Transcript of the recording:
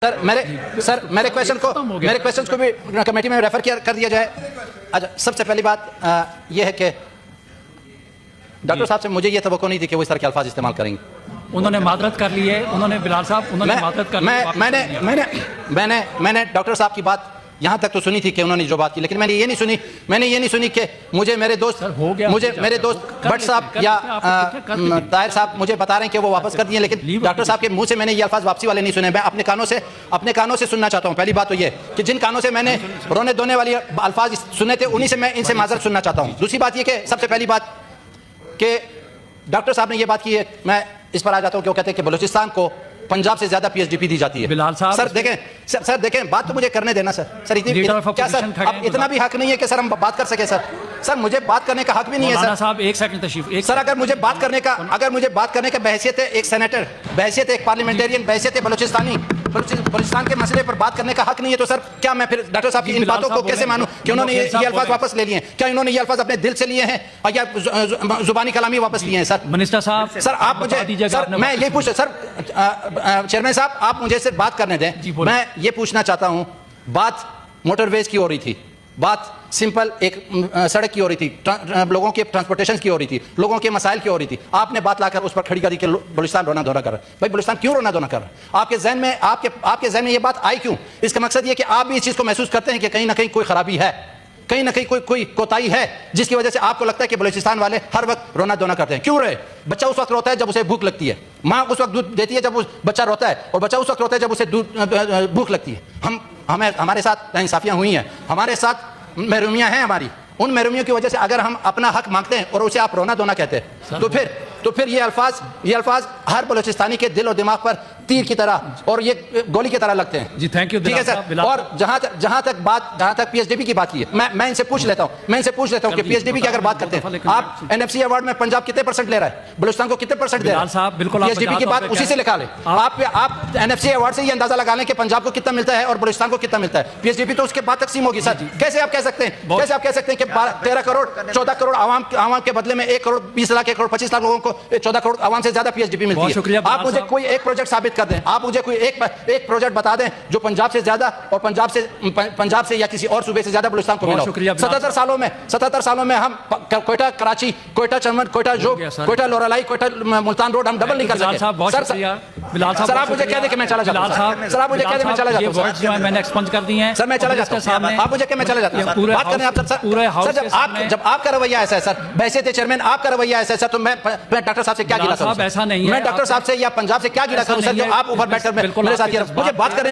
Sir मेरे question को भी कमेटी में रेफर कर दिया जाए। अच्छा, सबसे पहली बात यह है कि डॉक्टर साहब से मुझे ये तवक्को नहीं थी कि वो इस तरह के अल्फाज इस्तेमाल करेंगे। उन्होंने मादरत कर ली है, उन्होंने बिलाल साहब उन्होंने मादरत कर ली। मैंने डॉक्टर साहब की बात यहाँ तक तो सुनी थी कि उन्होंने जो बात की, लेकिन मैंने ये नहीं सुनी कि मुझे मेरे दोस्त भट्ट साहब या ताहिर साहब मुझे बता रहे हैं कि वो वापस कर दिए, लेकिन डॉक्टर साहब के मुंह से मैंने ये अल्फाज वापसी वाले नहीं सुने। मैं अपने कानों से सुनना चाहता हूँ। पहली बात तो ये कि जिन कानों से मैंने रोने धोने वाली अल्फाज सुने थे उन्हीं से मैं इनसे माजरत सुनना चाहता हूँ। दूसरी बात ये कि सबसे पहली बात कि डॉक्टर साहब ने ये बात की है, मैं इस पर आ जाता हूँ। क्यों कहते हैं कि बलूचिस्तान को पंजाब से ज्यादा पीएचडीपी दी जाती है। बिलाल साहब सर देखें बात तो मुझे करने देना सर क्या सर अब इतना भी हक नहीं है कि सर हम बात कर सके। सर मुझे बात करने का हक भी नहीं है सर। साहब एक सेकंड तशरीफ सर अगर मुझे बात करने का बहैसियत है एक सेनेटर, बहैसियत है एक पार्लियामेंटेरियन, बहैसियत है बलूचिस्तान के मसले पर बात करने का हक नहीं है, तो सर क्या मैं फिर डॉक्टर साहब की इन बातों को कैसे मानूं कि उन्होंने ये अल्फाज वापस ले लिए हैं? क्या इन्होंने ये अल्फाज अपने दिल से लिए हैं और या जुबानी कलामी वापस लिए हैं? सर मिनिस्टर साहब सर आप मुझे सर मैं यही पूछ सर चेयरमैन साहब आप मुझे सिर्फ बात करने दें। मैं ये पूछना चाहता हूं, बात मोटरवेज की हो रही थी, बात सिंपल एक सड़क की हो रही थी, लोगों के ट्रांसपोर्टेशन की हो रही थी, लोगों के मसाइल की हो रही थी। आपने बात लाकर उस पर खड़ी करी कि बलूचिस्तान रोना धोना कर रहा है। भाई बलूचिस्तान क्यों रोना धोना कर रहा है? आपके जहन में ये बात आई क्यों? इसका मकसद ये कि आप भी इस चीज को महसूस करते हैं कि कहीं ना कहीं कोई खराबी है, कहीं ना कहीं कोई कोताही है, जिसकी वजह से आपको लगता है कि बलूचिस्तान वाले हर वक्त रोना धोना करते हैं। क्यों रहे? बच्चा उस वक्त रोता है जब उसे भूख लगती है, माँ उस वक्त दूध देती है जब बच्चा रोता है, और बच्चा उस वक्त रोता है जब उसे भूख लगती है। हमारे साथ नाइंसाफियां हुई हैं, हमारे साथ महरूमियां हैं हमारी। उन महरूमियों की वजह से अगर हम अपना हक मांगते हैं और उसे आप रोना धोना कहते हैं, तो फिर ये अल्फाज हर बलूचिस्तानी के दिल और दिमाग पर तीर की तरह और ये गोली की तरह लगते हैं। जी थैंक यू। ठीक है सर। और जहां तक पीएचडीपी की बात की है, मैं इनसे पूछ लेता हूं कि पीएचडीपी की अगर बात करते हैं, आप एनएफसी अवार्ड में पंजाब कितने % ले रहा है, बलूचिस्तान को कितने % दे रहा है? बिल्कुल पीएचडीपी की बात उसी से लिखा ले। आप एनएफसी अवार्ड से ये अंदाजा लगा लें कि पंजाब को कितना मिलता है और बलूचिस्तान को कितना मिलता है। पीएचडीपी तो उसके बाद तकसीम होगी सर। कैसे आप कह सकते हैं कि 13 करोड़ 14 करोड़ आवाम के बदले में 1 करोड़ 20 लाख 1 करोड़ 25 लाख लोगों को 14 करोड़ आवाम से ज्यादा पीएचडीपी मिलती है? आप मुझे कोई एक प्रोजेक्ट साबित कर दें, आप मुझे कोई एक प्रोजेक्ट बता दें जो पंजाब से ज्यादा और पंजाब से या किसी और सूबे से ज्यादा बलूचिस्तान को मिला हो। 77 सालों में हम कोयटा कराची, कोयटा चमन, कोयटा जोग, कोयटा लोरालाई, कोयटा मुल्तान रोड हम डबल नहीं कर सके। सर आप मुझे कह दें कि मैं चला जाता हूं। सर आप मुझे कह दें मैं चला जाता हूं। मैंने एक्सपंज कर दी हैं। सर मैं चला जाता हूं। आप मुझे कह मैं चला जाता हूं। बात करें आप सर। जब आपका रवैया ऐसा है सर, वैसे थे चेयरमैन आपका रवैया ऐसा है सर, तो मैं डॉक्टर साहब से क्या गिला करूं? ऐसा नहीं है। मैं डॉक्टर साहब से या पंजाब से क्या गिला करूं सर, जो आप ऊपर बैठकर मेरे साथ मुझे बात करें।